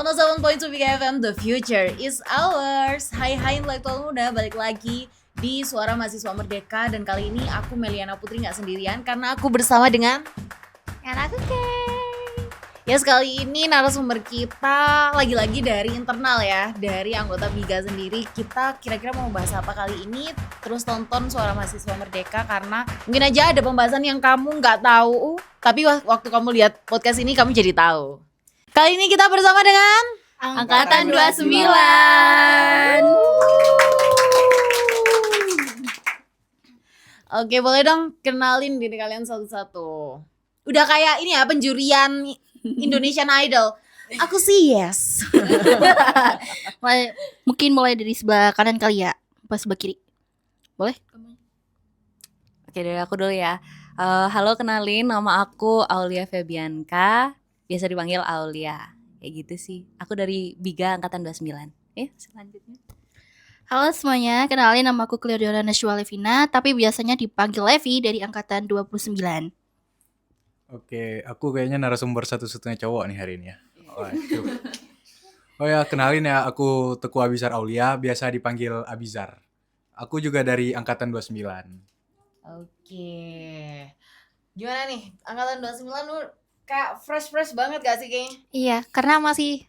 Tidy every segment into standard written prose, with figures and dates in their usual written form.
107.2 Big FM, the future is ours. Hai intelektual muda, balik lagi di Suara Mahasiswa Merdeka. Dan kali ini aku Meliana Putri gak sendirian, karena aku bersama dengan Aku Kay. Ya, sekali ini narasumber kita lagi-lagi dari internal ya, dari anggota Biga sendiri. Kita kira-kira mau bahas apa kali ini? Terus tonton Suara Mahasiswa Merdeka, karena mungkin aja ada pembahasan yang kamu gak tahu, tapi waktu kamu lihat podcast ini kamu jadi tahu. Kali ini kita bersama dengan Angkatan 29. Oke, boleh dong kenalin diri kalian satu-satu. Udah kayak ini ya, penjurian Indonesian Idol. Aku sih yes. Mungkin mulai dari sebelah kanan kali ya, pas sebelah kiri. Boleh? Oke, dari aku dulu ya. Halo, kenalin, nama aku Aulia Febianka, biasa dipanggil Aulia. Kayak gitu sih. Aku dari Biga Angkatan 29. Selanjutnya. Halo semuanya, kenalin nama aku Cleodora Nashua Levina, tapi biasanya dipanggil Levi dari Angkatan 29. Oke, aku kayaknya narasumber satu-satunya cowok nih hari ini ya. Oh ya, kenalin ya, aku Teguh Abizar Aulia, biasa dipanggil Abizar. Aku juga dari Angkatan 29. Oke. Gimana nih? Angkatan 29 lu kayak fresh banget gak sih kayaknya? Iya, karena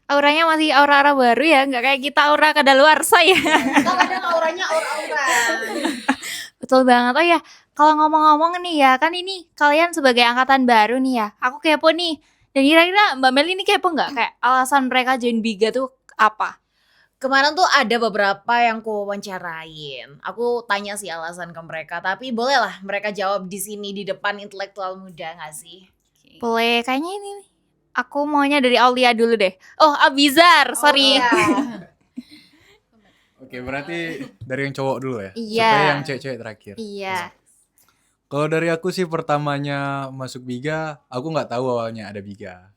auranya masih aura-aura baru ya, nggak kayak kita aura kadaluarsa ya. Kita kadang auranya aura-aura. Betul banget. Oh ya, kalau ngomong-ngomong nih ya, kan ini kalian sebagai angkatan baru nih ya, aku kepo nih. Dan kira-kira Mbak Meli ini kepo nggak? Kayak alasan mereka join Biga tuh apa? Kemarin tuh ada beberapa yang ku wawancarain. Aku tanya sih alasan ke mereka, tapi bolehlah mereka jawab di sini di depan intelektual muda nggak sih? Boleh, kayaknya ini nih. Aku maunya dari Aulia dulu deh. Oh, Abizar, sorry. iya. Oke, berarti dari yang cowok dulu ya? Iya. Supaya yang cewek-cewek terakhir. Iya. Kalau dari aku sih pertamanya masuk Biga, aku nggak tahu awalnya ada Biga.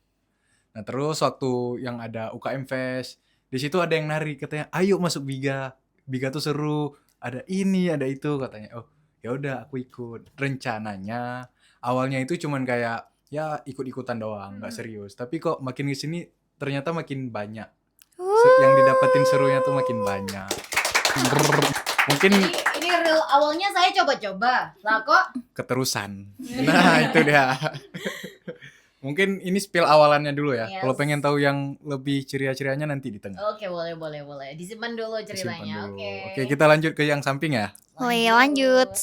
Nah terus waktu yang ada UKM Fest, di situ ada yang nari katanya, ayo masuk Biga, Biga tuh seru, ada ini, ada itu katanya. Oh ya udah aku ikut. Rencananya awalnya itu cuman kayak ya ikut-ikutan doang, nggak serius. Tapi kok makin kesini ternyata makin banyak. Yang didapetin serunya tuh makin banyak. Mungkin Ini real awalnya saya coba-coba. Lah kok keterusan. Nah itu dia. Mungkin ini spill awalannya dulu ya. Yes. Kalau pengen tahu yang lebih ceria-cerianya nanti di tengah. Oke, boleh. Disimpan dulu ceritanya. Disimpan dulu. Oke. Oke, kita lanjut ke yang samping ya. Boleh lanjut.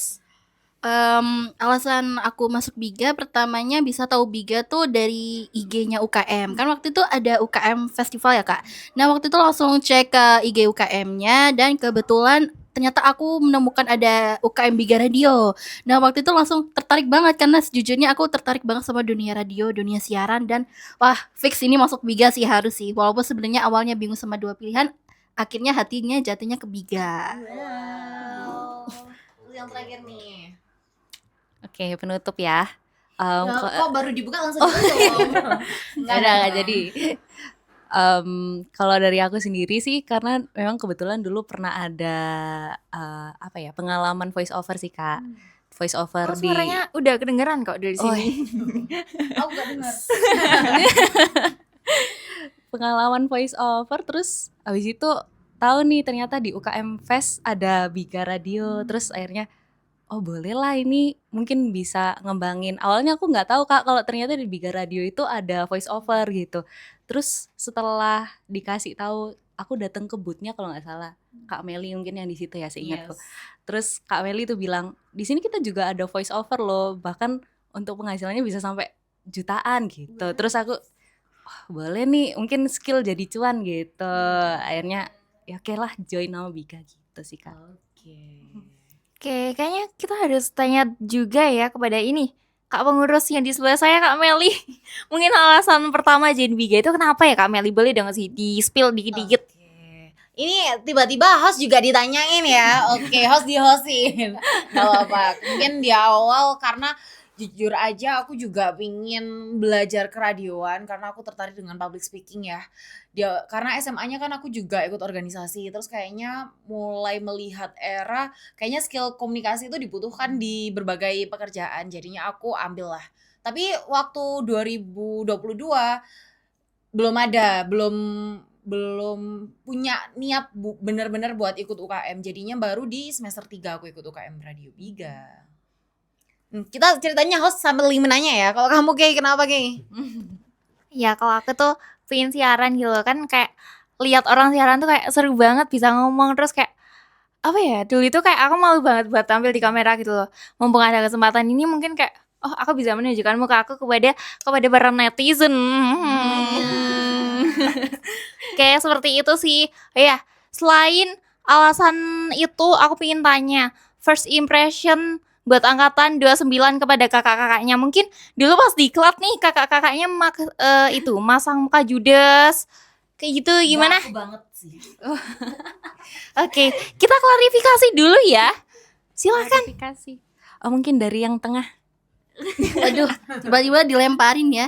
Alasan aku masuk Biga pertamanya bisa tahu Biga tuh dari IG-nya UKM. Kan waktu itu ada UKM Festival ya, Kak. Nah, waktu itu langsung cek ke IG UKM-nya dan kebetulan ternyata aku menemukan ada UKM Biga Radio. Nah, waktu itu langsung tertarik banget karena sejujurnya aku tertarik banget sama dunia radio, dunia siaran dan wah, fix ini masuk Biga sih harus sih. Walaupun sebenarnya awalnya bingung sama dua pilihan, akhirnya hatinya jatuhnya ke Biga. Wow. Terus yang terakhir nih. Oke, penutup ya. Kok baru dibuka langsung ditutup? Nggak jadi. Kalau dari aku sendiri sih, karena memang kebetulan dulu pernah ada pengalaman voice over sih Kak. Voice over Oh, suaranya udah kedengeran kok dari sini. Aku gak dengar. Pengalaman voice over, terus abis itu tahu nih ternyata di UKM Fest ada Biga Radio. Terus akhirnya oh boleh lah, ini mungkin bisa ngembangin. Awalnya aku nggak tahu Kak kalau ternyata di Biga Radio itu ada voice over gitu. Terus setelah dikasih tahu, aku datang ke booth-nya kalau nggak salah Kak Meli mungkin yang di situ ya, seingatku. Terus Kak Meli tuh bilang, di sini kita juga ada voice over loh, bahkan untuk penghasilannya bisa sampai jutaan gitu. Terus aku wah, boleh nih, mungkin skill jadi cuan gitu. Akhirnya ya oke lah, join nama Biga gitu sih Kak. Oke, kayaknya kita harus tanya juga ya kepada ini Kak pengurus yang di sebelah saya, Kak Meli. Mungkin alasan pertama join Biga itu kenapa ya Kak Meli? Boleh dong sih di spill dikit-dikit. Oke. Ini tiba-tiba host juga ditanyain ya. Oke, host di-hostin. Gak apa-apa. Mungkin di awal karena jujur aja aku juga pingin belajar keradioan karena aku tertarik dengan public speaking ya. Karena SMA-nya kan aku juga ikut organisasi, terus kayaknya mulai melihat era kayaknya skill komunikasi itu dibutuhkan di berbagai pekerjaan, jadinya aku ambil lah. Tapi waktu 2022 belum ada, belum punya niat bener-bener buat ikut UKM. Jadinya baru di semester 3 aku ikut UKM Radio Biga. Kita ceritanya host sambil menanya ya. Kalau kamu kayak kenapa kayak? Ya kalau aku tuh pengen siaran gitu loh, kan kayak lihat orang siaran tuh kayak seru banget, bisa ngomong terus kayak apa ya, dulu itu kayak aku malu banget buat tampil di kamera gitu loh. Mumpung ada kesempatan ini mungkin kayak oh aku bisa menunjukkan muka aku kepada para netizen. Kayak seperti itu sih. Ya, selain alasan itu aku pengen tanya first impression buat angkatan 29 kepada kakak-kakaknya. Mungkin dulu pas diklat nih kakak-kakaknya itu masang muka judes kayak gitu gimana? Aku banget sih. Oke, kita klarifikasi dulu ya. Silakan. Klarifikasi. Oh, mungkin dari yang tengah. Waduh, tiba-tiba dilemparin ya.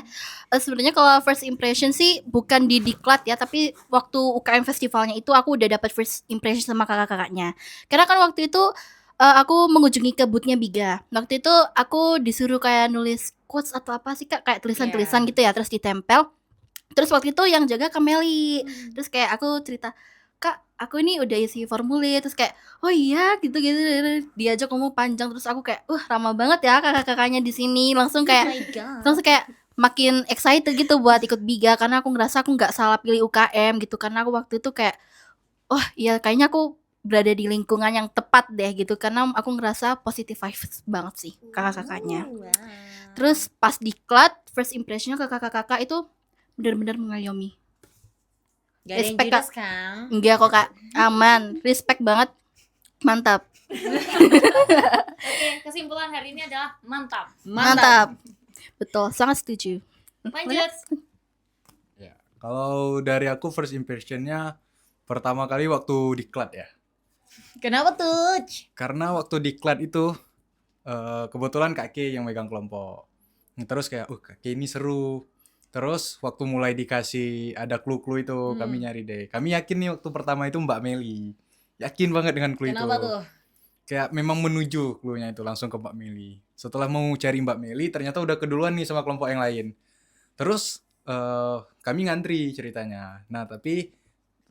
Sebenarnya kalau first impression sih bukan di diklat ya, tapi waktu UKM festivalnya itu aku udah dapat first impression sama kakak-kakaknya. Karena kan waktu itu aku mengunjungi ke boothnya Biga. Waktu itu aku disuruh kayak nulis quotes atau apa sih Kak, kayak tulisan-tulisan gitu ya, terus ditempel. Terus waktu itu yang jaga Kak Meli. Terus kayak aku cerita, Kak, aku ini udah isi formulir. Terus kayak, oh iya gitu-gitu. Diajak ngomong panjang. Terus aku kayak, ramah banget ya kakak-kakaknya di sini. Langsung kayak makin excited gitu buat ikut Biga. Karena aku ngerasa aku gak salah pilih UKM gitu. Karena aku waktu itu kayak, oh iya kayaknya aku berada di lingkungan yang tepat deh gitu. Karena aku ngerasa positive vibes banget sih kakak-kakaknya. Terus pas diklat, first impressionnya ke kakak-kakak itu benar-benar mengayomi. Gak ada yang Respect, judes Kak. kan? Enggak kok Kak, aman, respect banget, mantap, Oke, kesimpulan hari ini adalah mantap. mantap, betul, sangat setuju. Lanjut. Ya, kalau dari aku first impressionnya pertama kali waktu diklat ya. Kenapa tuh? Karena waktu diklat itu kebetulan Kak K yang megang kelompok. Terus kayak, Kak K ini seru. Terus waktu mulai dikasih ada clue-clue itu kami nyari deh. Kami yakin nih waktu pertama itu Mbak Meli. Yakin banget dengan clue itu. Kenapa tuh? Kayak memang menuju clue-nya itu langsung ke Mbak Meli. Setelah mau cari Mbak Meli ternyata udah keduluan nih sama kelompok yang lain. Terus kami ngantri ceritanya. Nah tapi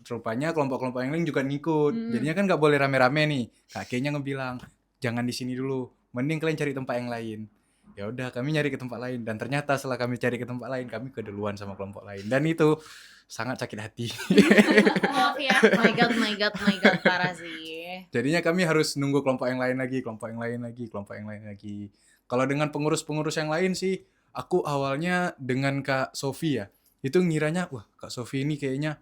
rupanya kelompok-kelompok yang lain juga ngikut. Jadinya kan nggak boleh rame-rame nih. Kakeknya ngebilang jangan di sini dulu. Mending kalian cari tempat yang lain. Ya udah kami nyari ke tempat lain dan ternyata setelah kami cari ke tempat lain kami keduluan sama kelompok lain dan itu sangat sakit hati. Maaf ya. My god, parah sih. Jadinya kami harus nunggu kelompok yang lain lagi. Kalau dengan pengurus-pengurus yang lain sih, aku awalnya dengan Kak Sofi ya, itu ngiranya wah Kak Sofi ini kayaknya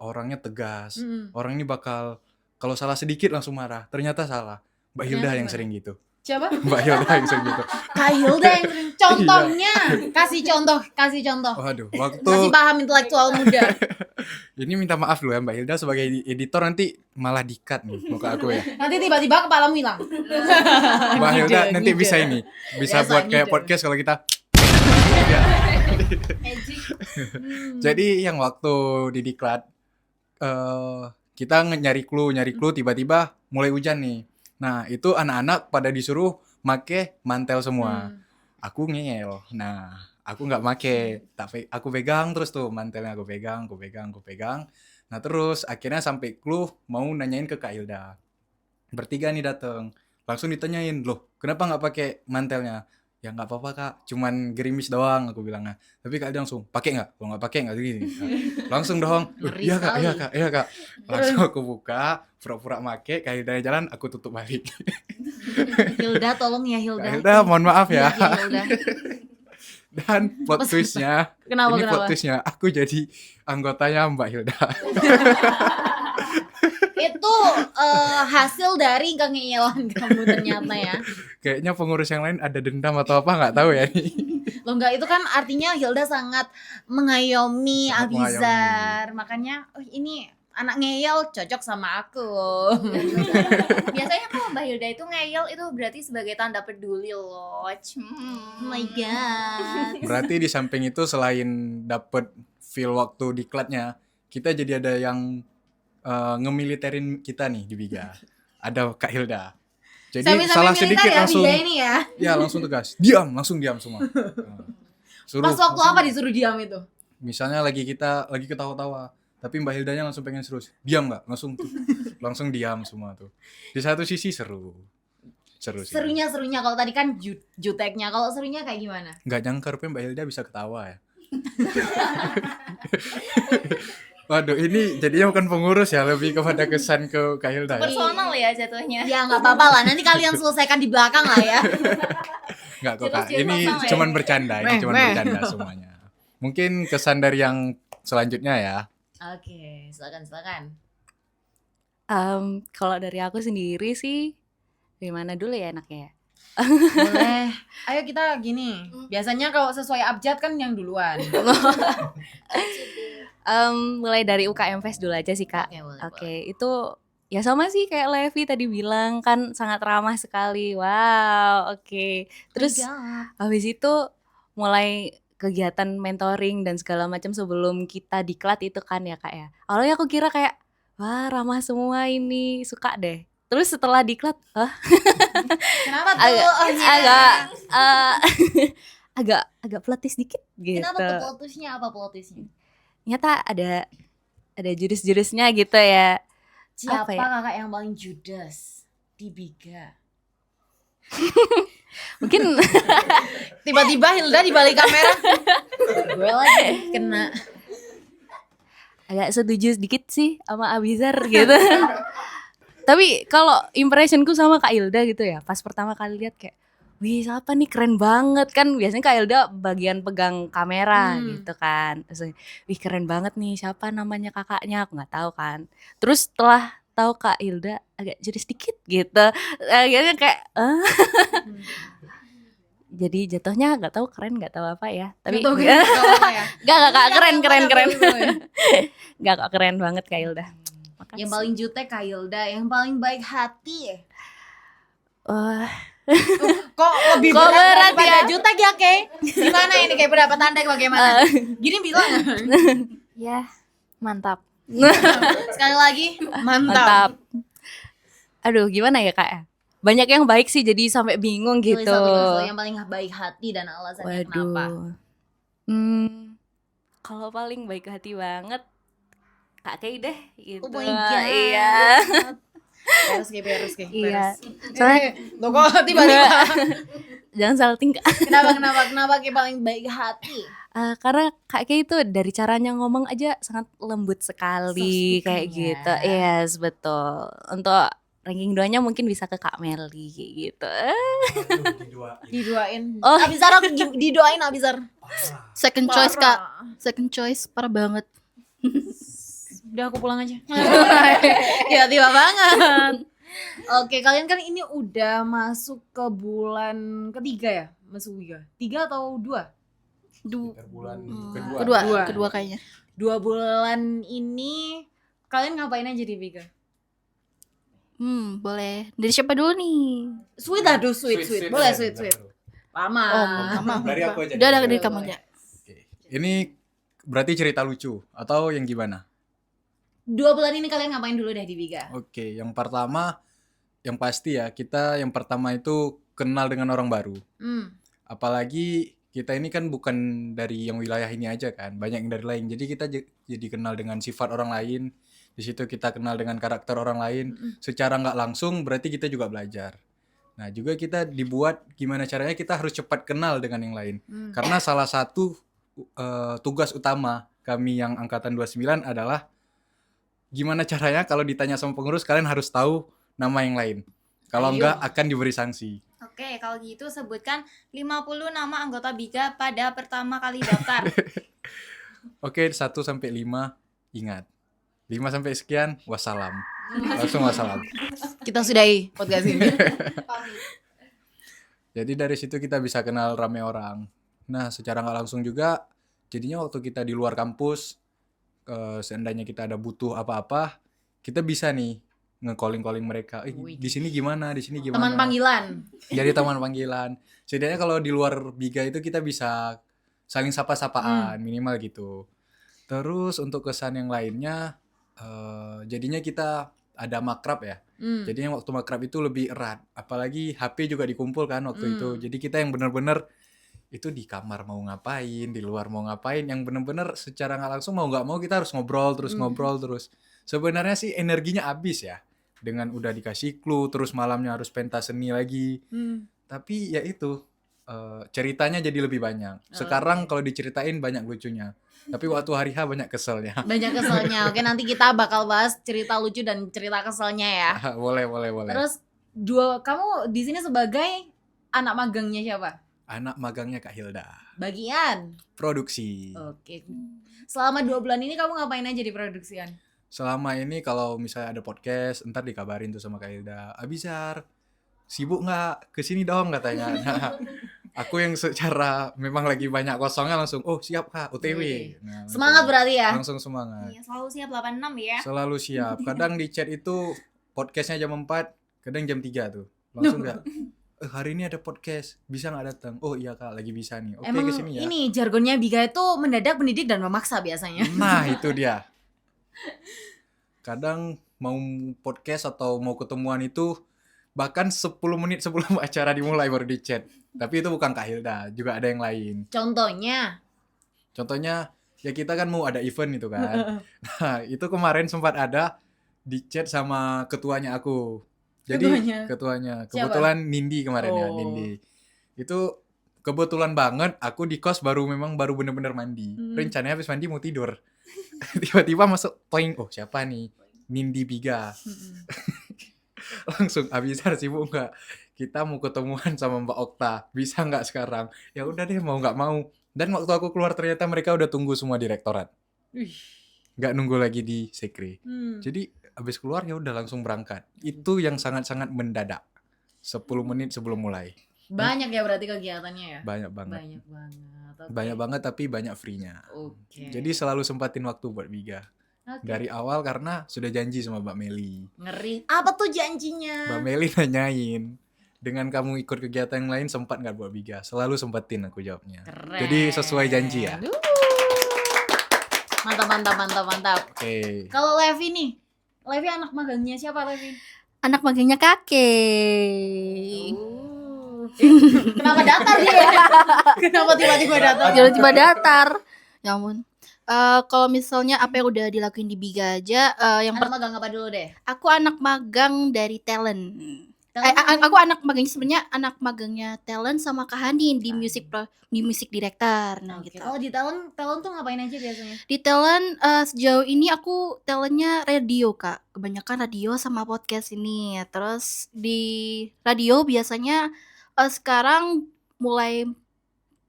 orangnya tegas, orang ini bakal kalau salah sedikit langsung marah. Ternyata salah. Mbak Hilda yang sering gitu. Siapa? Mbak Hilda yang sering gitu. Kak Hilda yang sering. Contohnya. Kasih contoh. Waduh, Masih waktu paham intelektual muda. ini minta maaf dulu ya Mbak Hilda sebagai editor nanti malah di-cut nih muka aku ya. Nanti tiba-tiba kepalamu hilang. Mbak Hilda nanti ngide. bisa ini. Bisa Biasa, buat kayak ngide. podcast kalau kita. Jadi yang waktu di diklat kita nyari clue tiba-tiba mulai hujan nih. Nah, itu anak-anak pada disuruh make mantel semua. Aku ngeyel. Nah, aku nggak make. Tapi aku pegang terus tuh mantelnya aku pegang. Nah, terus akhirnya sampai clue mau nanyain ke Kak Hilda. Bertiga nih dateng. Langsung ditanyain, "Loh, kenapa nggak pakai mantelnya?" "Ya nggak apa-apa Kak, cuman gerimis doang," aku bilangnya. Tapi Kak Hilda langsung, "Pakai nggak? Kalau nggak pakai nggak gini." Langsung dong. Ngeri Iya Kak, sekali. iya Kak. Langsung aku buka, pura-pura make, Kak Hilda jalan, aku tutup balik. Hilda tolong ya Kak Hilda. Hilda, mohon maaf ya. Iya, Hilda. Dan plot twistnya, Kenapa? ini plot twistnya, aku jadi anggotanya Mbak Hilda. Itu hasil dari kengeyelan kamu ternyata ya. Kayaknya pengurus yang lain ada dendam atau apa nggak tahu ya nih. Loh enggak, itu kan artinya Hilda sangat mengayomi Sangat Abizar. Makanya ini anak ngeyel cocok sama aku. Biasanya kalau Mbak Hilda itu ngeyel itu berarti sebagai tanda peduli loh. Oh my god. Berarti di samping itu selain dapet feel waktu diklatnya, kita jadi ada yang ngemiliterin kita nih di Biga. Ada Kak Hilda. Jadi Sampai-sampai salah militer sedikit ya langsung Biga ini ya. ya langsung tegas. Langsung diam semua. Suruh Pas waktu langsung apa disuruh diam itu? Misalnya kita lagi ketawa-tawa, tapi Mbak Hildanya langsung pengen serius. Diam nggak? Langsung diam semua tuh. Di satu sisi seru sih. Serunya kalau tadi kan juteknya. Kalau serunya kayak gimana? Nggak nyangka rupanya Mbak Hilda bisa ketawa ya. Waduh, ini jadinya bukan pengurus ya, lebih kepada kesan ke Kak Hilda ya. Personal ya jatuhnya. Ya nggak apa-apa lah. Nanti kalian selesaikan di belakang lah ya. Nggak kok Kak, Jelas-jelas ini sama ya. cuman bercanda, ini cuman Meh. bercanda semuanya. Mungkin kesan dari yang selanjutnya ya. Oke, silakan. Kalau dari aku sendiri sih, dari mana dulu ya enaknya ya? Boleh. Ayo kita gini. Biasanya kalau sesuai abjad kan yang duluan. Mulai dari UKM Fest dulu aja sih Kak. Oke, boleh. Oke, itu ya sama sih kayak Levi tadi bilang kan sangat ramah sekali. Wow, oke. Terus habis itu mulai kegiatan mentoring dan segala macam sebelum kita diklat itu kan ya Kak ya. Awalnya aku kira kayak wah ramah semua ini, suka deh. Terus setelah diklat, Kenapa tuh? agak Oh, iya. agak peletis dikit gitu. Kenapa tuh plot twist-nya? Apa plot twist-nya? Ternyata ada jurus-jurusnya gitu ya. Siapa Apa ya? kakak yang paling judes di Biga? Mungkin Tiba-tiba Hilda di balik kamera. Gue lagi kena. agak setuju sedikit sih sama Abizar gitu. Tapi kalau impressionku sama Kak Hilda gitu ya, pas pertama kali lihat kayak, wih siapa nih keren banget kan. Biasanya Kak Hilda bagian pegang kamera gitu kan. Terus, wih keren banget nih, siapa namanya kakaknya, aku nggak tahu kan. Terus setelah tahu Kak Hilda agak jadi sedikit gitu, akhirnya kayak jadi jatuhnya nggak tahu keren nggak tahu apa ya. Tapi Nggak tahu kan, nggak apa ya. nggak Kak, keren. Boleh. Nggak Kak, keren banget Kak Hilda. Makasih. Yang paling jutek Kak Hilda, yang paling baik hati. Wah, Kok lebih Kok berat daripada ya? jutek ya, Kay? Gimana ini kayak pendapat Anda bagaimana? Gini bilang. Ya, mantap. Sekali lagi, mantap. mantap. Aduh, gimana ya Kak ya? Banyak yang baik sih jadi sampai bingung Tulis gitu. satu yang paling baik hati dan alasannya kenapa. Kalau paling baik hati banget Kak Kay deh gitu. Oh my God. Iya. Harus kayak Iya. Soalnya, lo kok tiba-tiba. Jangan salting Kak. Kenapa kayak paling baik hati? Karena Kak Kay itu dari caranya ngomong aja sangat lembut sekali So kayak speaking gitu. ya. Yes, betul. Untuk ranking 2-nya mungkin bisa ke Kak Meli kayak gitu. Didoain. Oh. Abizar aku didoain Abizar. Second choice Kak. Second choice parah banget. Udah aku pulang aja. Tiba-tiba banget. Oke, kalian kan ini udah masuk ke bulan ketiga ya? Masuk Biga. 3 atau 2? Bulan Kedua kayaknya. 2 bulan ini kalian ngapain aja di Biga? Boleh. Dari siapa dulu nih? Sweet. Boleh sweet. Lama. Lama. Dari aku aja. Udah dari kamu aja. Oke. Ini berarti cerita lucu atau yang gimana? 2 bulan ini kalian ngapain dulu deh di Biga? Oke, yang pertama yang pasti ya, kita yang pertama itu kenal dengan orang baru. Apalagi kita ini kan bukan dari yang wilayah ini aja kan, banyak yang dari lain. Jadi kita jadi kenal dengan sifat orang lain. Di situ kita kenal dengan karakter orang lain. Secara nggak langsung berarti kita juga belajar. Nah, juga kita dibuat gimana caranya kita harus cepat kenal dengan yang lain. Karena salah satu tugas utama kami yang angkatan 29 adalah gimana caranya kalau ditanya sama pengurus kalian harus tahu nama yang lain. Kalau Ayo. enggak akan diberi sanksi. Oke, kalau gitu sebutkan 50 nama anggota Biga pada pertama kali daftar. Oke, 1 sampai 5 ingat. 5 sampai sekian wassalam. Langsung wassalam. Kita sudahi podcast ini. Jadi dari situ kita bisa kenal rame orang. Nah, secara nggak langsung juga jadinya waktu kita di luar kampus seandainya kita ada butuh apa-apa, kita bisa nih nge-calling mereka. Di sini gimana? Di sini gimana? Teman panggilan. Jadi teman panggilan. Setidaknya kalau di luar Biga itu kita bisa saling sapa-sapaan minimal gitu. Terus untuk kesan yang lainnya jadinya kita ada makrab ya. Jadinya waktu makrab itu lebih erat. Apalagi HP juga dikumpul kan waktu itu. Jadi kita yang benar-benar itu di kamar mau ngapain, di luar mau ngapain, yang bener-bener secara nggak langsung mau nggak mau kita harus ngobrol terus. Sebenarnya sih energinya habis ya, dengan udah dikasih clue, terus malamnya harus pentas seni lagi. Tapi ya itu, ceritanya jadi lebih banyak. Sekarang kalau diceritain banyak lucunya, tapi waktu hari H banyak keselnya. Banyak keselnya. Oke, nanti kita bakal bahas cerita lucu dan cerita keselnya ya. Boleh. Terus kamu di sini sebagai anak magangnya siapa? Anak magangnya Kak Hilda, Bagian. produksi. Oke. Selama 2 bulan ini kamu ngapain aja di produksian? Selama ini kalau misalnya ada podcast, ntar dikabarin tuh sama Kak Hilda, Abizar, sibuk nggak? Kesini dong katanya. Nah, aku yang secara memang lagi banyak kosongnya langsung, oh siap Kak, OTW. Nah, Semangat langsung- berarti ya? Langsung semangat. Iya, selalu siap 86 ya. Selalu siap. Kadang di chat itu podcastnya jam 4, kadang jam 3 tuh. Langsung nggak, hari ini ada podcast, bisa nggak datang? Oh iya Kak, lagi bisa nih. Oke, Emang kesini ya. ini jargonnya Biga itu mendadak, mendidik, dan memaksa biasanya. Nah itu dia. Kadang mau podcast atau mau ketemuan itu bahkan 10 menit sebelum acara dimulai baru di chat. Tapi itu bukan Kak Hilda, juga ada yang lain. Contohnya. Contohnya ya kita kan mau ada event itu kan. Nah itu kemarin sempat ada di chat sama ketuanya aku. Jadi ketuanya. Siapa? Kebetulan Nindi kemarin ya, Oh. Nindi. Itu kebetulan banget aku di kos baru bener-bener mandi. Rencananya habis mandi mau tidur. Tiba-tiba masuk poin, oh siapa nih? Nindi Biga. Langsung Abizar sibuk nggak? Kita mau ketemuan sama Mbak Okta, bisa nggak sekarang? Ya udah deh, mau nggak mau. Dan waktu aku keluar ternyata mereka udah tunggu semua di rektorat. Nggak nunggu lagi di sekre. Jadi habis keluar ya udah langsung berangkat. Itu yang sangat-sangat mendadak. 10 menit sebelum mulai. Banyak ya berarti kegiatannya ya? Banyak banget. Banyak banget. Oke. Banyak banget tapi banyak free-nya. Oke. Jadi selalu sempatin waktu buat Biga. Oke. Dari awal karena sudah janji sama Mbak Meli. Ngeri. Apa tuh janjinya? Mbak Meli nanyain, dengan kamu ikut kegiatan yang lain sempat nggak buat Biga? Selalu sempetin aku jawabnya. Keren. Jadi sesuai janji ya. Mantap. Oke. Kalau Levi nih, Levi anak magangnya siapa Levi? Anak magangnya kakek. Kenapa datar dia? Kenapa tiba-tiba datar? Tiba-tiba datar. Ya ampun. Kalau misalnya apa yang udah dilakuin di Biga aja, yang Anak magang apa dulu deh? aku anak magang dari talent. Aku anak magangnya sebenarnya anak magangnya talent sama Kak Hanin di music director. Nah Oke. gitu. Kalau di talent tuh ngapain aja biasanya? Di talent sejauh ini aku talentnya radio Kak. Kebanyakan radio sama podcast ini. Terus di radio biasanya sekarang mulai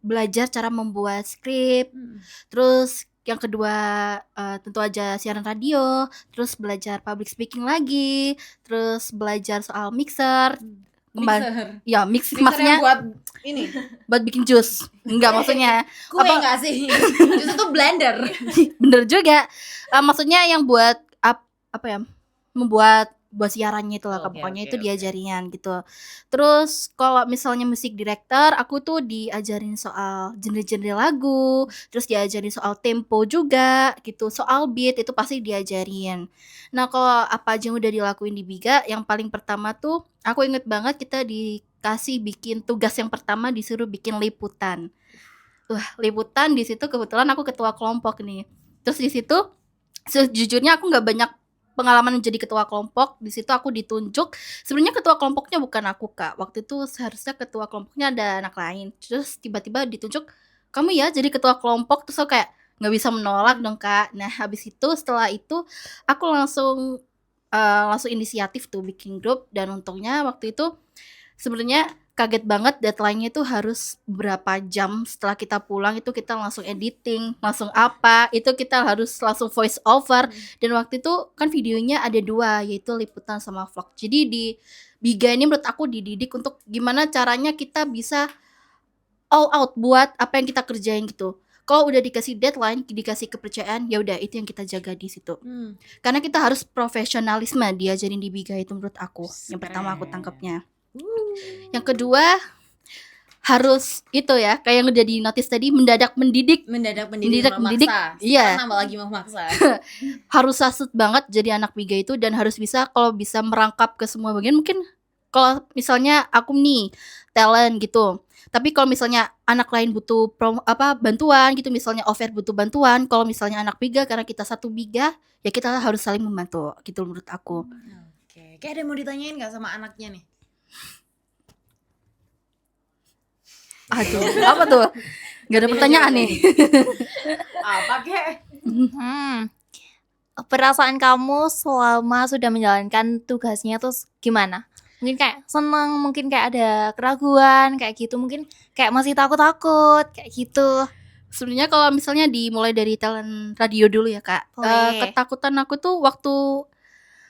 belajar cara membuat skrip. Terus yang kedua tentu aja siaran radio, terus belajar public speaking lagi, terus belajar soal mixer. Mixer. Ya mix Mixer maksudnya yang buat ini buat bikin jus. Enggak maksudnya. kue Apa- nggak sih? Justru tuh blender. Bener juga. Maksudnya yang buat apa ya? Membuat siarannya itu lah Oke, pokoknya oke, itu oke. diajarin gitu. Terus kalau misalnya musik director, aku tuh diajarin soal genre-genre lagu, terus diajarin soal tempo juga gitu, soal beat itu pasti diajarin. Nah, kalau apa aja yang udah dilakuin di Biga, yang paling pertama tuh aku inget banget kita dikasih bikin tugas yang pertama disuruh bikin liputan. Liputan di situ kebetulan aku ketua kelompok nih. Terus di situ sejujurnya aku nggak banyak pengalaman jadi ketua kelompok. Di situ aku ditunjuk. Sebenarnya ketua kelompoknya bukan aku Kak. Waktu itu seharusnya ketua kelompoknya ada anak lain. Terus tiba-tiba ditunjuk, kamu ya jadi ketua kelompok. Terus aku kayak nggak bisa menolak dong Kak. Nah habis itu setelah itu aku langsung inisiatif tuh bikin grup. Dan untungnya waktu itu sebenarnya kaget banget, deadline-nya itu harus berapa jam setelah kita pulang itu kita langsung editing, langsung apa, itu kita harus langsung voice over. Dan waktu itu kan videonya ada 2, yaitu liputan sama vlog. Jadi di Biga ini menurut aku dididik untuk gimana caranya kita bisa all out buat apa yang kita kerjain gitu. Kalau udah dikasih deadline, dikasih kepercayaan, ya udah itu yang kita jaga di situ. Karena kita harus profesionalisme diajarin di Biga itu menurut aku. Yang pertama aku tangkapnya. Yang kedua harus itu ya, kayak yang udah di notice tadi, mendadak mendidik. Mendadak Mendidik, memaksa. iya. Sekarang nambah lagi memaksa. Harus sasut banget jadi anak Biga itu, dan harus bisa, kalau bisa merangkap ke semua bagian. Mungkin kalau misalnya aku nih talent gitu, tapi kalau misalnya anak lain butuh bantuan gitu, misalnya offer butuh bantuan, kalau misalnya anak biga karena kita satu biga ya kita harus saling membantu gitu menurut aku. Oke, kayak ada yang mau ditanyain nggak sama anaknya nih? Aduh, apa tuh? Gak ada pertanyaan nih. Apa kek? Perasaan kamu selama sudah menjalankan tugasnya tuh gimana? Mungkin kayak seneng, mungkin kayak ada keraguan kayak gitu, mungkin kayak masih takut-takut kayak gitu. Sebenarnya kalau misalnya dimulai dari talent radio dulu ya Kak. Boleh. Ketakutan aku tuh waktu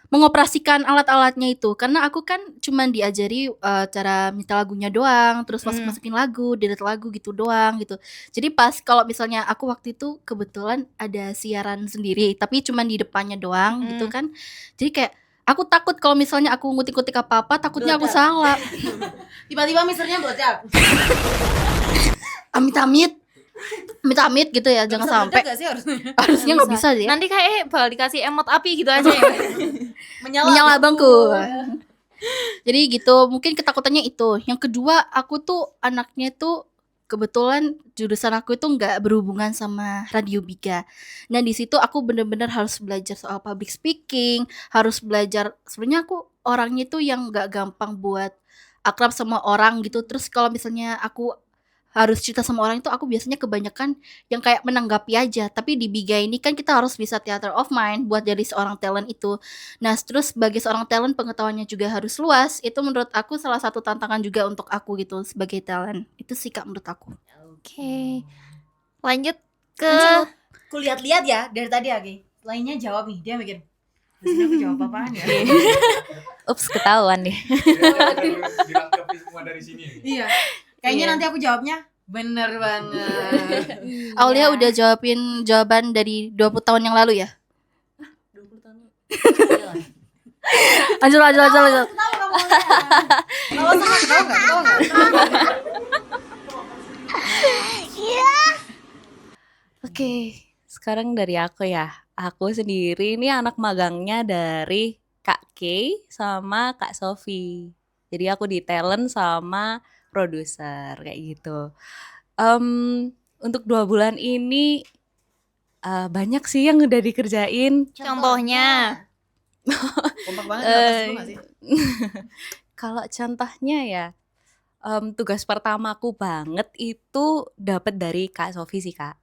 mengoperasikan alat-alatnya itu, karena aku kan cuman diajari cara minta lagunya doang, terus masukin lagu, delete lagu gitu doang gitu. Jadi pas kalau misalnya aku waktu itu kebetulan ada siaran sendiri, tapi cuman di depannya doang gitu kan. Jadi kayak aku takut kalau misalnya aku ngutik-ngutik apa-apa, takutnya aku Meledak. salah. Tiba-tiba misernya meledak. Amit-amit gitu ya, jangan Bisa sampai. meledak nggak sih harusnya? Harusnya nggak bisa deh. Nanti kayak bakal dikasih emot api gitu aja ya. Menyala bangku. Jadi gitu, mungkin ketakutannya itu. Yang kedua, aku tuh anaknya tuh kebetulan jurusan aku itu nggak berhubungan sama radio Biga. Nah di situ aku bener-bener harus belajar soal public speaking, harus belajar. Sebenarnya aku orangnya tuh yang nggak gampang buat akrab sama orang gitu. Terus kalau misalnya aku harus cerita sama orang itu, aku biasanya kebanyakan yang kayak menanggapi aja. Tapi di Biga ini kan kita harus bisa theater of mind buat jadi seorang talent itu. Nah terus sebagai seorang talent pengetahuannya juga harus luas. Itu menurut aku salah satu tantangan juga untuk aku gitu sebagai talent. Itu sih Kak menurut aku. Oke. Lanjut ke Aku lihat-lihat ya dari tadi Agi. Lainnya jawab nih, dia mikir. Terus aku jawab apaan ya? Ups, ketahuan deh. Dirangkapi semua dari sini. Iya. Kayaknya nanti aku jawabnya bener banget. Aulia udah jawabin jawaban dari 20 tahun yang lalu ya? 20 tahun. Lanjut. Tahu kamu Tahu enggak? Oke, sekarang dari aku ya. Aku sendiri ini anak magangnya dari Kak Kay sama Kak Sofi. Jadi aku di talent sama produser kayak gitu. Untuk 2 bulan ini banyak sih yang udah dikerjain. contohnya. Kompak banget batas lu nggak sih? Kalau contohnya ya, tugas pertamaku banget itu dapat dari Kak Sofi sih Kak.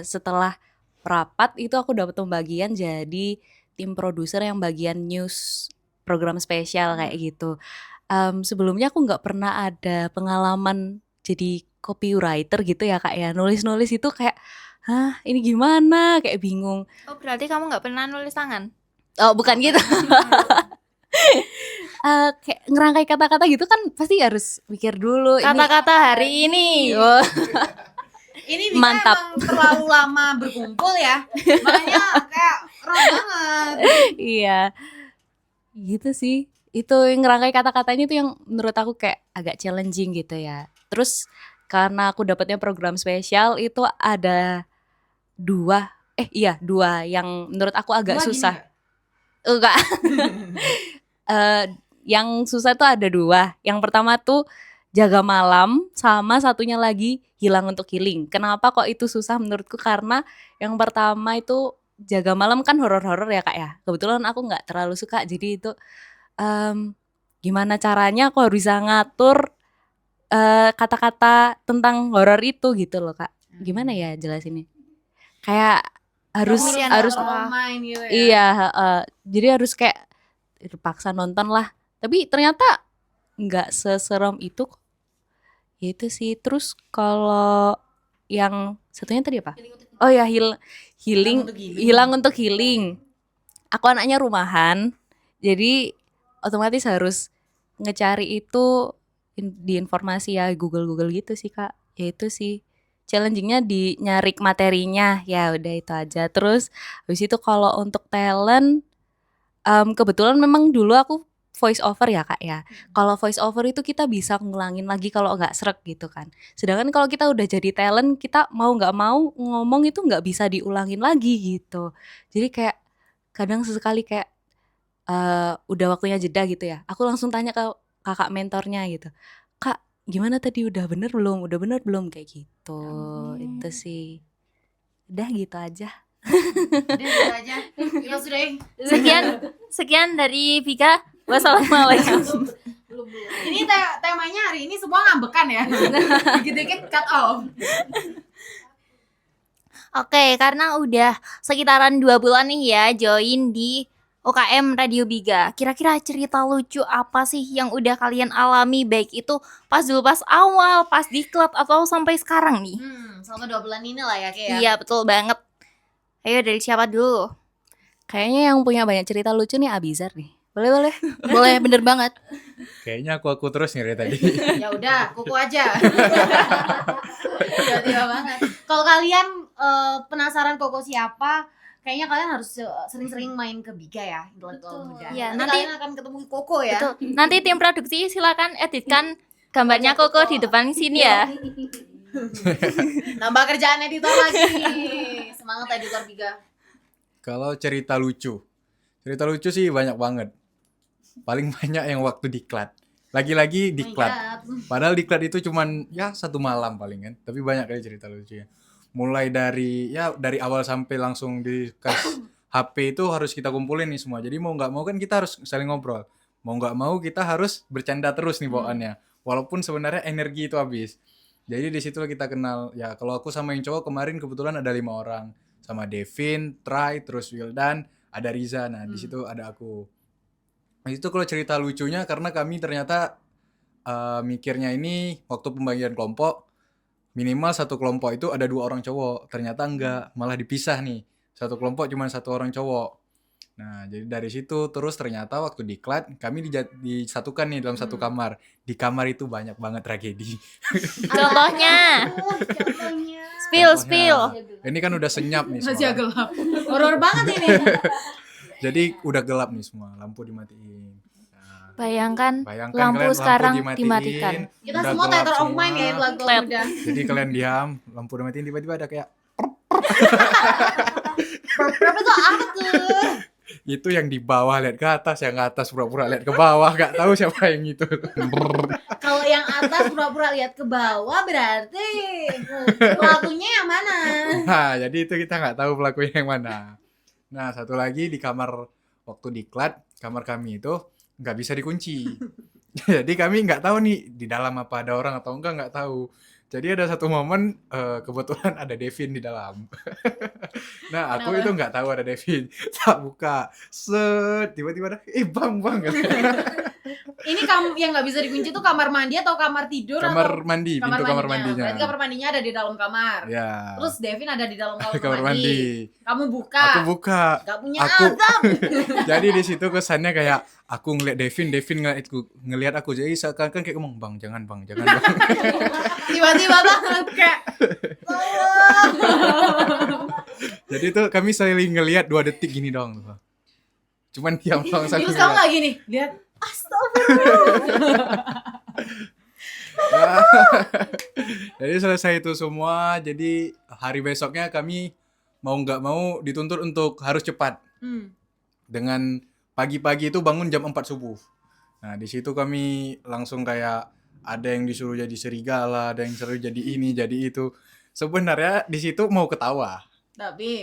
Setelah rapat itu aku dapat pembagian jadi tim produser yang bagian news program spesial kayak gitu. Sebelumnya aku nggak pernah ada pengalaman jadi copywriter gitu ya Kak ya. Nulis-nulis itu kayak, hah ini gimana? Kayak bingung. Oh, berarti kamu nggak pernah nulis tangan? Oh bukan gitu. Kayak ngerangkai kata-kata gitu kan pasti harus mikir dulu. Kata-kata hari ini. Oh, Ini Bika Mantap. emang terlalu lama berkumpul ya. Makanya kayak raw banget. iya. Gitu sih. Itu yang ngerangkai kata-katanya tuh yang menurut aku kayak agak challenging gitu ya. Terus karena aku dapetnya program spesial itu ada dua yang menurut aku agak Gua gini susah. nggak? Enggak. Yang susah tuh ada 2. Yang pertama tuh jaga malam sama satunya lagi hilang untuk healing. Kenapa kok itu susah menurutku? Karena yang pertama itu jaga malam kan horor-horor ya Kak ya. Kebetulan aku nggak terlalu suka jadi itu gimana caranya aku harus bisa ngatur kata-kata tentang horor itu gitu loh Kak. Gimana ya jelasinnya? Kayak harus Pemilihan harus kata. main gitu ya. iya, jadi harus kayak terpaksa nonton lah. Tapi ternyata nggak seserem itu kok. Itu sih. Terus kalau yang satunya tadi apa? Oh ya healing, untuk healing. hilang untuk healing. Aku anaknya rumahan, jadi otomatis harus ngecari itu di informasi ya Google gitu sih Kak. Ya itu sih. Challengingnya di nyari materinya ya udah itu aja. Terus habis itu kalau untuk talent kebetulan memang dulu aku voice over ya Kak ya. Kalau voice over itu kita bisa ngulangin lagi kalau nggak srek gitu kan. Sedangkan kalau kita udah jadi talent kita mau nggak mau ngomong itu nggak bisa diulangin lagi gitu. Jadi kayak kadang sesekali kayak udah waktunya jeda gitu ya, aku langsung tanya ke kakak mentornya gitu, "Kak, gimana tadi, udah bener belum? Udah bener belum?" Kayak gitu. Itu sih. Udah gitu aja. Udah gitu aja. Kita sudah Sekian dari Vika. Wassalamualaikum. belum. Ini temanya hari ini semua ngambekan ya. Dikit-dikit cut off. Oke, karena udah sekitaran 2 bulan nih ya join di UKM Radio Biga. Kira-kira cerita lucu apa sih yang udah kalian alami, baik itu pas awal, pas diklat, atau sampai sekarang nih? Selama 2 bulan ini lah ya kayak. Iya, betul banget. Ayo, dari siapa dulu? Kayaknya yang punya banyak cerita lucu nih Abizar nih. Boleh. Boleh, bener banget. Kayaknya aku terus nih dari tadi. Ya udah, kuku aja. Tiba-tiba banget. Kalau kalian penasaran Koko siapa, kayaknya kalian harus sering-sering main ke Biga ya, intelektual muda. Iya, nanti kalian akan ketemu Koko ya. Betul. Nanti tim produksi silakan editkan gambarnya Koko di depan sini ya. Nambah kerjaan editor lagi. Semangat editor Biga. Kalau cerita lucu sih banyak banget. Paling banyak yang waktu diklat. Lagi-lagi diklat. Padahal diklat itu cuman ya 1 malam paling kan. Tapi banyak kali cerita lucunya. Mulai dari awal sampai langsung dikasih HP itu harus kita kumpulin nih semua. Jadi mau nggak mau kan kita harus saling ngobrol. Mau nggak mau kita harus bercanda terus nih bawaannya. Walaupun sebenarnya energi itu habis. Jadi di situ kita kenal. Ya kalau aku sama yang cowok kemarin kebetulan ada 5 orang. Sama Devin, Try, terus Wildan, ada Riza. Nah di situ ada aku. Nah, itu kalau cerita lucunya karena kami ternyata mikirnya ini waktu pembagian kelompok minimal satu kelompok itu ada 2 orang cowok. Ternyata enggak, malah dipisah nih. Satu kelompok cuma 1 orang cowok. Nah, jadi dari situ terus ternyata waktu diklat kami disatukan nih dalam satu kamar. Di kamar itu banyak banget tragedi. Contohnya. Contohnya. Spill. Ini kan udah senyap nih Masih semua. gelap. Horor banget ini. Jadi udah gelap nih semua, lampu dimatiin. Nah, Bayangkan bayangkan lampu kalian sekarang lampu dimatikan. Kita udah semua gelap theater of semua. mind ya intelektual Lab. muda. Jadi kalian diam, lampu dimatiin tiba-tiba ada kayak Berapa tuh apa tuh? itu yang di bawah lihat ke atas, yang ke atas pura-pura lihat ke bawah, nggak tahu siapa yang itu. Kalau yang atas pura-pura lihat ke bawah berarti pelakunya yang mana? Nah, jadi itu kita nggak tahu pelakunya yang mana. Nah, satu lagi di kamar waktu diklat, kamar kami itu nggak bisa dikunci. Jadi kami nggak tahu nih di dalam apa ada orang atau nggak tahu. Jadi ada satu momen kebetulan ada Devin di dalam. Nah, aku Kenapa? itu nggak tahu ada Devin. Tak buka, set tiba-tiba ada, bang. Ini yang nggak bisa dikunci tuh kamar mandi atau kamar tidur Kamar atau mandi, pintu kamar mandinya. Berarti kamar mandinya ada di dalam kamar. Ya. Terus Devin ada di dalam kamar, kamar mandi. Kamu buka. Aku buka. Gak punya Aku- azab. Jadi di situ kesannya kayak aku ngeliat Devin ngeliat aku. Jadi seakan-akan kayak ngomong, "Bang, jangan bang." Tiba-tiba banget kayak Jadi itu kami saling ngeliat 2 detik gini doang. Cuman diam doang sambil terus kamu ngeliat. lagi nih lihat Jadi selesai itu semua. Jadi hari besoknya kami mau nggak mau dituntut untuk harus cepat. Dengan pagi-pagi itu bangun jam 4 subuh. Nah di situ kami langsung kayak ada yang disuruh jadi serigala, ada yang disuruh jadi ini, jadi itu. Sebenarnya di situ mau ketawa,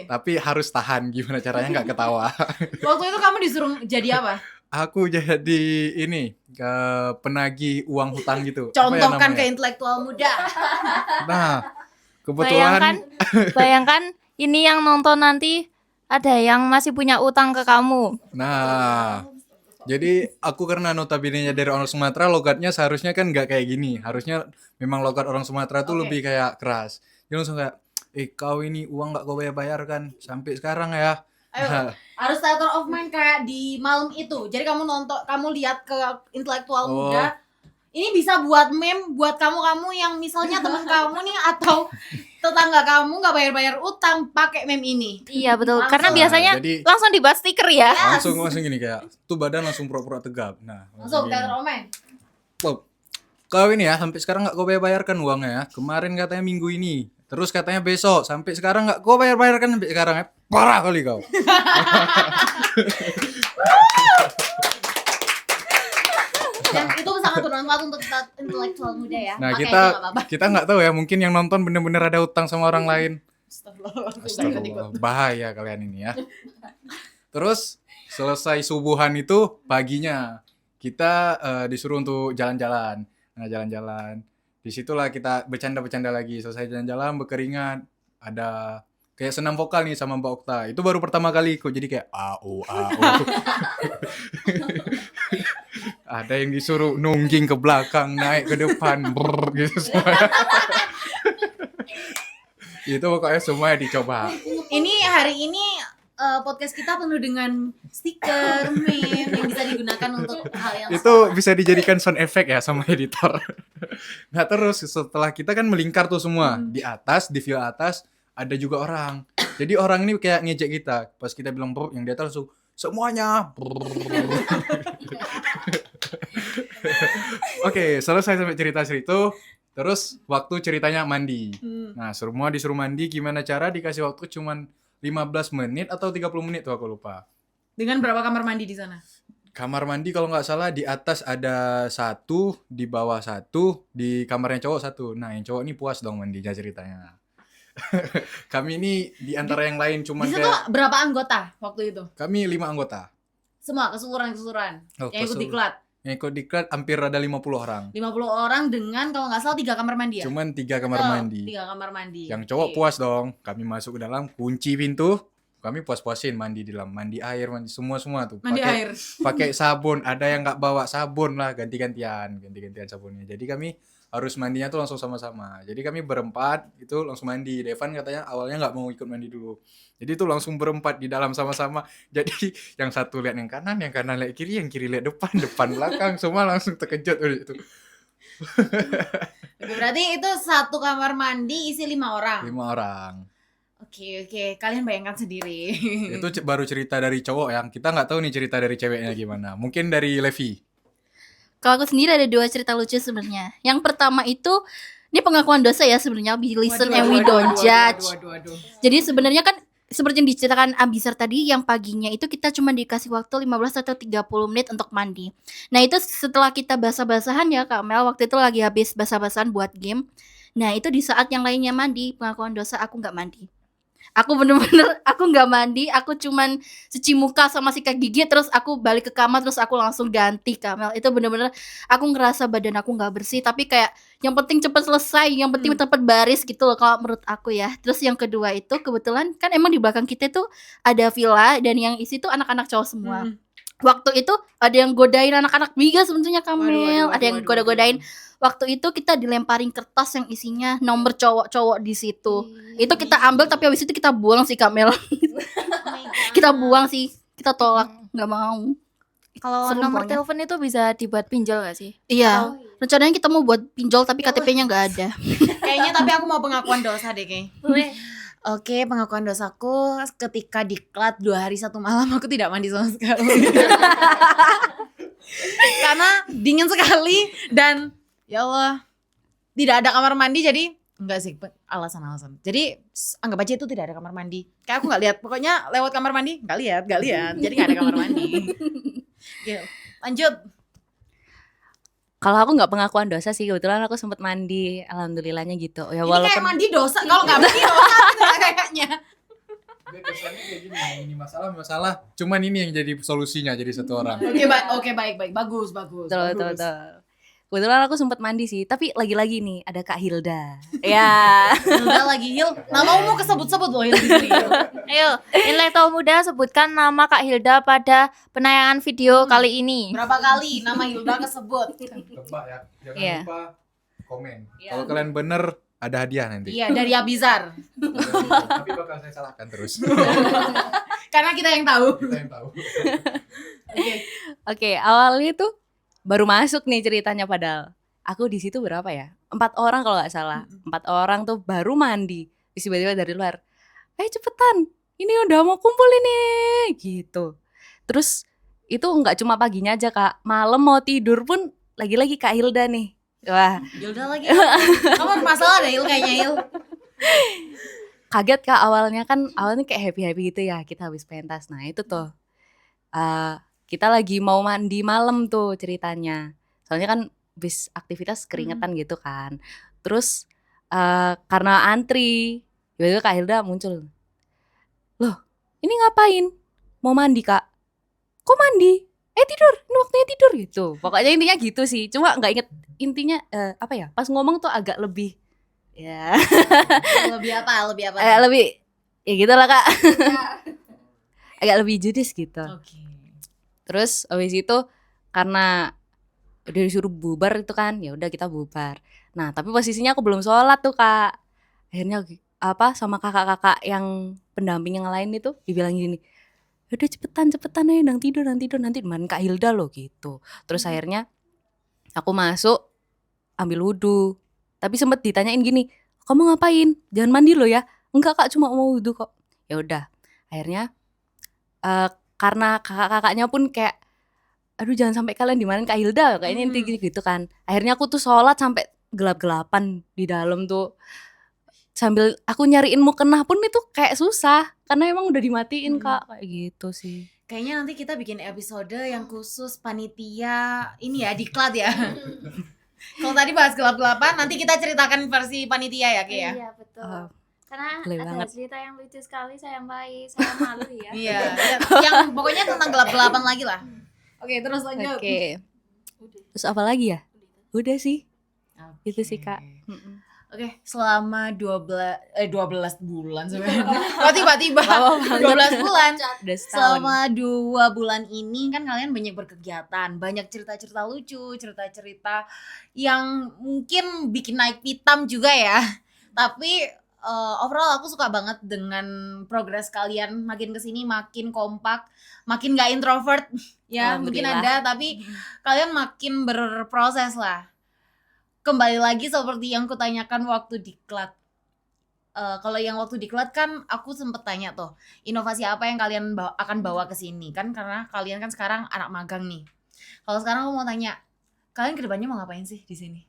tapi harus tahan gimana caranya nggak ketawa. waktu itu kamu disuruh jadi apa? Aku jadi ini penagih uang hutang gitu. Apa ya Contohkan namanya? ke intelektual muda. Nah kebetulan Bayangkan ini yang nonton nanti ada yang masih punya utang ke kamu. Nah, jadi aku karena notabene-nya dari orang Sumatera, logatnya seharusnya kan nggak kayak gini. Harusnya memang logat orang Sumatera tuh Oke. lebih kayak keras. Dia langsung kayak, kau ini uang nggak kau bayar kan sampai sekarang ya. Ayo, Nah, harus theater of mind kayak di malam itu. Jadi kamu lihat ke intelektual Oh. muda. Ini bisa buat meme buat kamu yang misalnya teman kamu nih atau tetangga kamu nggak bayar utang pakai meme ini. Iya betul. Langsung. Karena biasanya jadi langsung dibuat stiker ya. langsung gini kayak, tuh badan langsung pura-pura tegap. Nah, Langsung gini. theater of mind. Bob, kau ini ya sampai sekarang nggak kau bayarkan uangnya ya. Kemarin katanya minggu ini, terus katanya besok. Sampai sekarang nggak kau bayarkan sampai sekarang ya. Parah kali kau. untuk kita intelektual muda ya. Nah, Pakai kita aja nggak apa-apa. kita nggak tahu ya, mungkin yang nonton bener-bener ada utang sama orang lain. Astagfirullah, aku nggak Astagfirullah, ikut-ikut. bahaya kalian ini ya. Terus selesai subuhan itu paginya kita disuruh untuk jalan-jalan. Nah, jalan-jalan. Disitulah kita bercanda-bercanda lagi. Selesai jalan-jalan berkeringat. Ada kayak senam vokal nih sama Mbak Okta. Itu baru pertama kali ikut. Jadi kayak au au. Ada yang disuruh nungging ke belakang, naik ke depan, brrr, gitu semua. Itu pokoknya semuanya dicoba. Ini hari ini podcast kita penuh dengan stiker, meme yang bisa digunakan untuk hal yang Itu bisa dijadikan sound effect ya sama editor. Nah terus setelah kita kan melingkar tuh semua. Di atas, di view atas ada juga orang. Jadi orang ini kayak ngejek kita. Pas kita bilang bro, yang di atas langsung semuanya. Oke, selesai sampai cerita itu. Terus waktu ceritanya mandi. Nah, semua disuruh mandi. Gimana cara dikasih waktu cuman 15 menit atau 30 menit tuh aku lupa. Dengan berapa kamar mandi di sana? Kamar mandi kalau nggak salah di atas ada 1, di bawah 1, di kamarnya cowok 1. Nah, yang cowok ini puas dong mandinya ceritanya. Kami ini di antara yang lain cuman Di situ kayak berapa anggota waktu itu? kami 5 anggota. Semua keseluruhan Oh, yang ikut diklat. Yang ikut diklat hampir ada 50 orang. 50 orang dengan kalau nggak salah 3 kamar mandi ya? Cuman 3 kamar Oh, mandi. 3 kamar mandi. Yang cowok Oke. puas dong. Kami masuk ke dalam, kunci pintu. Kami puas-puasin mandi di dalam, mandi air, mandi semua tuh. Mandi air. Pakai sabun, ada yang nggak bawa sabun lah, ganti-gantian sabunnya. Jadi kami harus mandinya tuh langsung sama-sama. Jadi kami berempat itu langsung mandi. Devan katanya awalnya nggak mau ikut mandi dulu. Jadi itu langsung berempat di dalam sama-sama. Jadi yang satu lihat yang kanan lihat kiri, yang kiri lihat depan belakang, semua langsung terkejut udah itu. Oke, berarti itu satu kamar mandi isi 5 orang. 5 orang. Oke, kalian bayangkan sendiri. Itu baru cerita dari cowok yang kita nggak tahu nih cerita dari ceweknya gimana. Mungkin dari Levi. Kalau aku sendiri ada 2 cerita lucu sebenarnya. Yang pertama itu ini pengakuan dosa ya sebenarnya, we listen and we don't judge. Jadi sebenarnya kan seperti yang diceritakan Abisar tadi, yang paginya itu kita cuma dikasih waktu 15 atau 30 menit untuk mandi. Nah itu setelah kita basah-basahan ya Kak Mel, waktu itu lagi habis basah-basahan buat game. Nah itu di saat yang lainnya mandi, pengakuan dosa aku nggak mandi. Aku bener-bener, aku nggak mandi, aku cuman cuci muka sama sikat gigi, terus aku balik ke kamar, terus aku langsung ganti Kamel. Itu bener-bener, aku ngerasa badan aku nggak bersih, tapi kayak yang penting cepet selesai, yang penting cepet baris gitu loh kalau menurut aku ya. Terus yang kedua itu kebetulan kan emang di belakang kita tuh ada villa, dan yang isi tuh anak-anak cowok semua. Waktu itu ada yang godain anak-anak Biga sebetulnya Kamel, ada yang goda-godain. Waktu itu kita dilemparin kertas yang isinya nomor cowok-cowok di situ. Itu kita ambil tapi habis itu kita buang sih Kamel. Kita buang sih, kita tolak, nggak mau. Kalau Serem nomor pokoknya. telepon itu bisa dibuat pinjol gak sih? Iya, rencananya kita mau buat pinjol tapi KTP-nya nggak ada. Kayaknya tapi aku mau pengakuan dosa deh kayaknya. Oke, pengakuan dosaku ketika diklat 2 hari 1 malam aku tidak mandi sama sekali. Karena dingin sekali dan ya Allah tidak ada kamar mandi, jadi enggak sih alasan. Jadi anggap aja itu tidak ada kamar mandi. Kayak aku nggak lihat, pokoknya lewat kamar mandi nggak lihat. Jadi nggak ada kamar mandi. Gitu. Lanjut. Kalau aku nggak pengakuan dosa sih, kebetulan aku sempat mandi, alhamdulillahnya gitu. Ya Ini kayak walaupun mandi dosa, kalau nggak mandi dosa gitu lah kayaknya. Ini masalah. Cuman ini yang jadi solusinya jadi satu orang. Oke, baik. Bagus. betul. Kebetulan aku sempat mandi sih, tapi lagi-lagi nih ada Kak Hilda. Ya. Hilda lagi Hil. Namamu mau kesebut-sebut loh Hil di sini. Ayo, intelektual muda sebutkan nama Kak Hilda pada penayangan video kali ini. Berapa kali nama Hilda kesebut? Tebak ya. Jangan Iya. lupa komen. Iya. Kalau kalian bener ada hadiah nanti. Iya, dari Abizar. Tapi bakal saya salahkan terus. Karena kita yang tahu. Kita yang tahu. Oke, awalnya tuh baru masuk nih ceritanya, padahal aku di situ berapa ya? 4 orang kalau nggak salah. 4 orang tuh baru mandi. Terus tiba-tiba dari luar, cepetan, ini udah mau kumpul ini, gitu. Terus itu nggak cuma paginya aja Kak, malam mau tidur pun lagi-lagi Kak Hilda nih. Wah, Hilda lagi. Kamu ada masalah deh Hil kayaknya Hil. kaget Kak, awalnya kayak happy-happy gitu ya, kita habis pentas. Nah itu tuh kita lagi mau mandi malam tuh ceritanya. Soalnya kan habis aktivitas keringetan gitu kan. Terus karena antri, tiba-tiba Kak Hilda muncul. Loh, ini ngapain? Mau mandi Kak? Kok mandi? Tidur, ini waktunya tidur gitu. Pokoknya intinya gitu sih. Cuma nggak inget intinya apa ya? Pas ngomong tuh agak lebih ya Lebih apa? agak lebih ya gitu lah Kak. Agak lebih judes gitu. Oke. Terus habis itu karena udah disuruh bubar itu kan, ya udah kita bubar. Nah tapi posisinya aku belum sholat tuh Kak. Akhirnya apa sama kakak-kakak yang pendamping yang lain itu dibilang gini, udah cepetan aja nang tidur nanti main Kak Hilda loh gitu. Terus akhirnya aku masuk ambil wudhu, tapi sempet ditanyain gini, kamu ngapain? Jangan mandi loh ya. Enggak Kak, cuma mau wudhu kok. Ya udah, akhirnya karena kakak-kakaknya pun kayak, aduh jangan sampai kalian dimarahin Kak Hilda kayaknya inti gitu kan. Akhirnya aku tuh sholat sampai gelap-gelapan di dalam tuh, sambil aku nyariin mukena pun itu kayak susah karena emang udah dimatiin Kak, kayak gitu sih. Kayaknya nanti kita bikin episode yang khusus panitia ini ya, diklat ya. Kalau tadi bahas gelap-gelapan, nanti kita ceritakan versi panitia ya, Ki ya. Iya betul. Oh, Karena boleh ada banget. cerita yang lucu sekali, saya baik, saya malu ya. Iya, yang pokoknya tentang gelap-gelapan lagi lah. Oke, terus lanjut. Oke. Terus apa lagi ya? Udah sih. Oke. Itu sih Kak. Oke, selama 12 bulan sebenarnya. Kok tiba-tiba 12 bulan. Udah setahun. Selama 2 bulan ini kan kalian banyak berkegiatan, banyak cerita-cerita lucu, cerita-cerita yang mungkin bikin naik pitam juga ya. Tapi overall aku suka banget dengan progres kalian, makin kesini makin kompak, makin gak introvert ya mungkin Alhamdulillah. ada, tapi kalian makin berproses lah. Kembali lagi seperti yang kutanyakan waktu diklat. Kalau yang waktu diklat kan aku sempet tanya tuh, inovasi apa yang kalian akan bawa ke sini kan, karena kalian kan sekarang anak magang nih. Kalau sekarang aku mau tanya, kalian kedepannya mau ngapain sih di sini?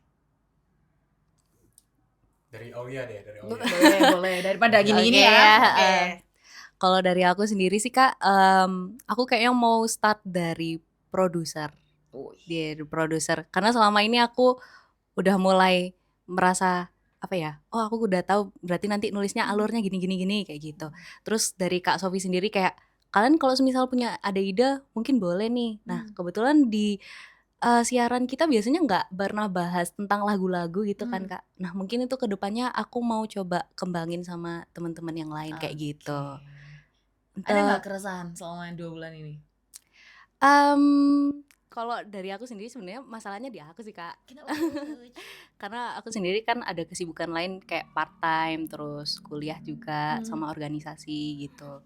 Dari Aulia deh, dari Aulia. Boleh daripada gini-gini Oke, ya. Oke. Kalau dari aku sendiri sih Kak, aku kayaknya mau start dari produser. Dari produser. Karena selama ini aku udah mulai merasa apa ya? Oh, aku udah tahu berarti nanti nulisnya alurnya gini kayak gitu. Terus dari Kak Sofi sendiri kayak, kalian kalau misal punya ada ide mungkin boleh nih. Nah, kebetulan di siaran kita biasanya nggak pernah bahas tentang lagu-lagu gitu kan Kak. Nah mungkin itu kedepannya aku mau coba kembangin sama teman-teman yang lain kayak gitu. Ada nggak keresahan selama 2 bulan ini? Kalau dari aku sendiri sebenarnya masalahnya di aku sih Kak. Kenapa? Karena aku sendiri kan ada kesibukan lain kayak part time, terus kuliah juga sama organisasi gitu.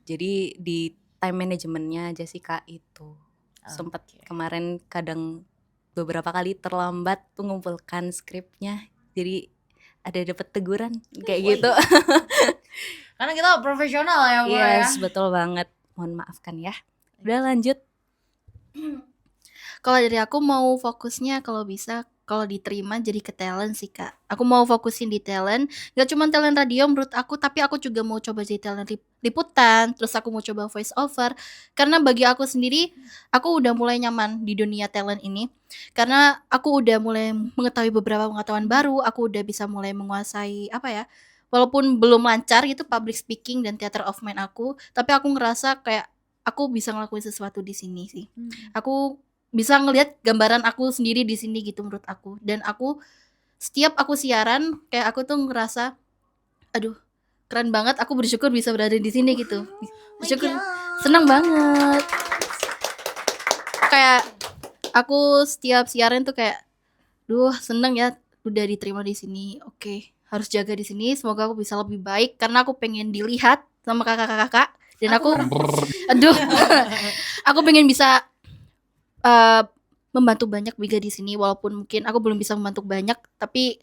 Jadi di time manajemennya aja sih Kak itu. Sempat kemarin kadang beberapa kali terlambat mengumpulkan skripnya, jadi ada dapat teguran kayak gitu. Karena kita profesional ya, Bro ya. Yes, betul banget. Mohon maafkan ya. Udah lanjut. Kalau dari aku mau fokusnya kalau bisa kalau diterima jadi ke talent sih Kak. Aku mau fokusin di talent, gak cuma talent radio menurut aku, tapi aku juga mau coba jadi talent liputan, terus aku mau coba voice over. Karena bagi aku sendiri, aku udah mulai nyaman di dunia talent ini. Karena aku udah mulai mengetahui beberapa pengetahuan baru, aku udah bisa mulai menguasai apa ya, walaupun belum lancar gitu public speaking dan theater of mind aku, tapi aku ngerasa kayak aku bisa ngelakuin sesuatu di sini sih. Aku bisa ngelihat gambaran aku sendiri di sini gitu menurut aku. Dan aku setiap aku siaran kayak aku tuh ngerasa aduh keren banget, aku bersyukur bisa berada di sini gitu. Bersyukur, senang banget. Kayak aku setiap siaran tuh kayak duh seneng ya udah diterima di sini. Oke, harus jaga di sini, semoga aku bisa lebih baik karena aku pengen dilihat sama kakak-kakak dan aku aduh aku pengen bisa membantu banyak Biga di sini, walaupun mungkin aku belum bisa membantu banyak, tapi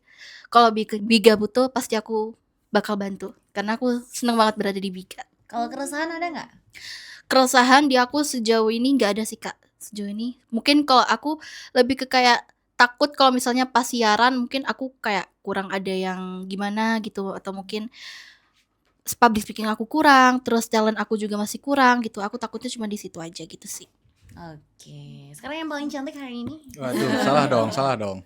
kalau Biga butuh pasti aku bakal bantu karena aku seneng banget berada di Biga. Kalau keresahan ada nggak? Keresahan di aku sejauh ini nggak ada sih Kak. Sejauh ini mungkin kalau aku lebih ke kayak takut kalau misalnya pas siaran mungkin aku kayak kurang ada yang gimana gitu, atau mungkin public speaking aku kurang, terus talent aku juga masih kurang gitu. Aku takutnya cuma di situ aja gitu sih. Oke, sekarang yang paling cantik hari ini. Waduh, salah dong.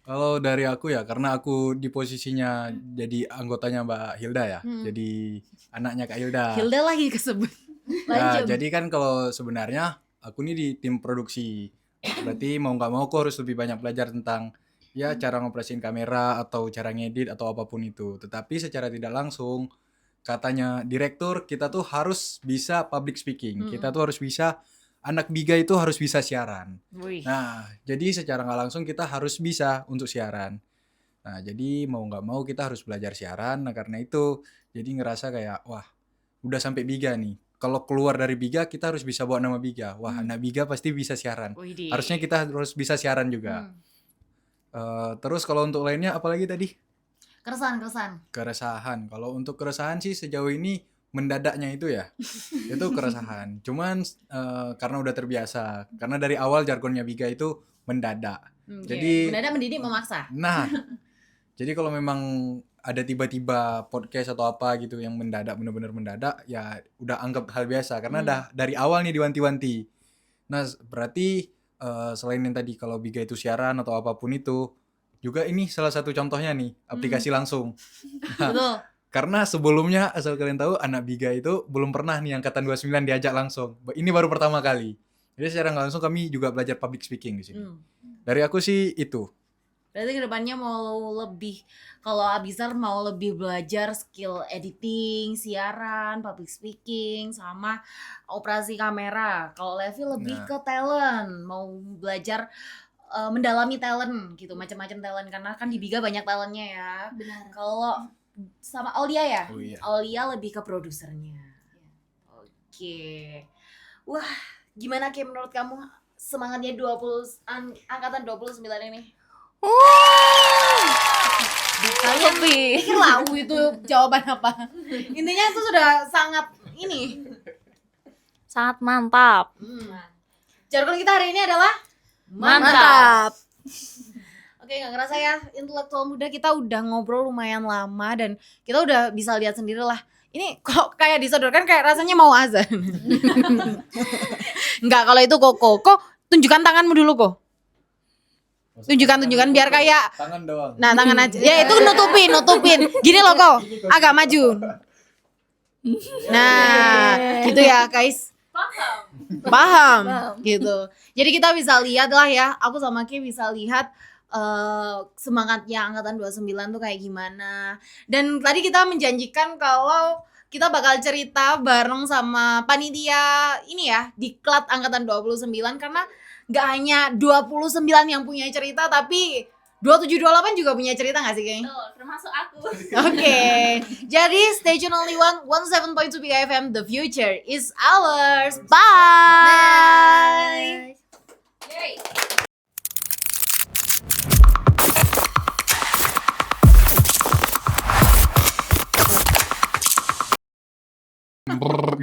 Kalau dari aku ya, karena aku di posisinya jadi anggotanya Mbak Hilda ya, jadi anaknya Kak Hilda. Hilda lagi kesebut. Nah, Lanjut. jadi kan kalau sebenarnya aku ini di tim produksi, berarti mau nggak mau aku harus lebih banyak belajar tentang ya cara ngoperasiin kamera atau cara ngedit atau apapun itu. Tetapi secara tidak langsung katanya direktur kita tuh harus bisa public speaking, kita tuh harus bisa anak Biga itu harus bisa siaran. Wih. Nah, jadi secara nggak langsung kita harus bisa untuk siaran. Nah, jadi mau nggak mau kita harus belajar siaran. Nah, karena itu jadi ngerasa kayak wah udah sampai Biga nih. Kalau keluar dari Biga kita harus bisa bawa nama Biga. Wah, anak Biga pasti bisa siaran. Widih. Harusnya kita harus bisa siaran juga. Terus kalau untuk lainnya apalagi tadi? Keresahan. Keresahan. Kalau untuk keresahan sih sejauh ini mendadaknya itu ya. Itu keresahan. Cuman karena udah terbiasa. Karena dari awal jargonnya Biga itu mendadak. Jadi mendadak mendidik memaksa. nah, jadi kalau memang ada tiba-tiba podcast atau apa gitu yang mendadak benar-benar mendadak ya udah anggap hal biasa karena dah dari awal nih diwanti-wanti. Nah, berarti selain yang tadi kalau Biga itu siaran atau apapun itu juga ini salah satu contohnya nih aplikasi langsung. Betul. Karena sebelumnya asal kalian tahu anak Biga itu belum pernah nih angkatan 29 diajak langsung. Ini baru pertama kali. Jadi secara nggak langsung kami juga belajar public speaking di sini. Dari aku sih itu. Berarti kedepannya mau lebih, kalau Abizar mau lebih belajar skill editing, siaran, public speaking, sama operasi kamera. Kalau Levi lebih ke talent, mau belajar mendalami talent gitu, macam-macam talent karena kan di Biga banyak talentnya ya. Benar. Kalau sama Aulia ya, Oh iya. Aulia lebih ke produsernya. Oke. Wah, gimana Ki menurut kamu semangatnya angkatan 29 ini? Kalian pikir lah itu jawaban apa? Intinya itu sudah sangat ini. Sangat mantap. Jargon kita hari ini adalah Mantap. Oke, nggak ngerasa ya intelektual muda kita udah ngobrol lumayan lama dan kita udah bisa lihat sendiri lah. Ini kok kayak disodorkan kayak rasanya mau azan. Enggak, kalau itu kok tunjukkan tanganmu dulu kok. Tunjukkan biar kayak Tangan doang. nah tangan aja. Ya itu nutupin. Gini loh kok. Agak maju. Nah, gitu ya, guys. Paham. Gitu. Jadi kita bisa lihat lah ya. Aku sama Ki bisa lihat semangatnya angkatan 29 tuh kayak gimana. Dan tadi kita menjanjikan kalau kita bakal cerita bareng sama panitia ini ya, Diklat angkatan 29 karena nggak hanya 29 yang punya cerita tapi 2728 juga punya cerita gak sih, geng? Tuh, termasuk aku. Oke. Jadi stay tune only 17.2 Biga FM. The future is ours. Bye. Yay.